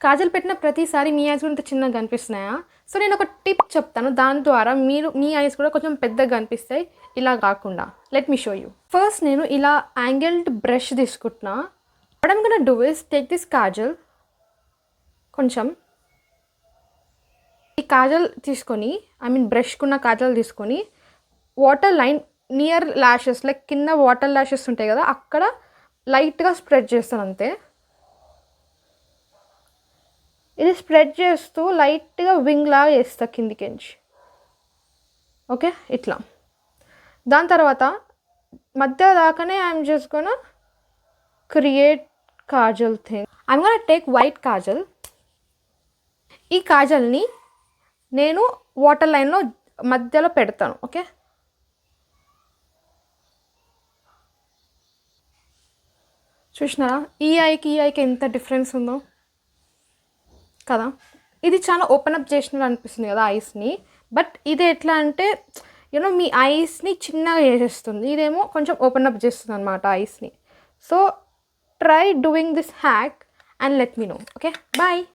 కాజల్ పెట్టిన ప్రతిసారి మీ ఐస్ కూడా ఇంత చిన్నగా కనిపిస్తున్నాయా? సో నేను ఒక టిప్ చెప్తాను, దాని ద్వారా మీ ఐస్ కూడా కొంచెం పెద్దగా కనిపిస్తాయి, ఇలా కాకుండా. Let me show you. First నేను ఇలా యాంగిల్డ్ బ్రష్ తీసుకుంటున్నా. What I'm gonna do is take this Kajal, కొంచెం ఈ కాజల్ తీసుకొని, బ్రష్కున్న కాజల్ తీసుకొని water line near lashes, like కింద వాటర్ ల్యాషెస్ ఉంటాయి కదా, అక్కడ లైట్గా స్ప్రెడ్ చేస్తాను అంతే. ఇది స్ప్రెడ్ చేస్తూ లైట్గా వింగ్ లాగా వేస్తా కిందికించి. ఓకే, ఇట్లా. దాని తర్వాత మధ్య దాకానే I'm just gonna create kajal thing. I'm gonna take white kajal. ఈ కాజల్ని నేను వాటర్ లైన్లో మధ్యలో పెడతాను. ఓకే, చూసినారా ఈ ఐకి ఎంత డిఫరెన్స్ ఉందో కదా. ఇది చాలా ఓపెన్ అప్ చేసినట్టు అనిపిస్తుంది కదా ఐస్ని, బట్ ఇది ఎట్లా అంటే మీ ఐస్ని చిన్నగా చేసేస్తుంది, ఇదేమో కొంచెం ఓపెన్ అప్ చేస్తుంది అనమాట ఐస్ని. So try doing this hack and let me know. Okay, bye.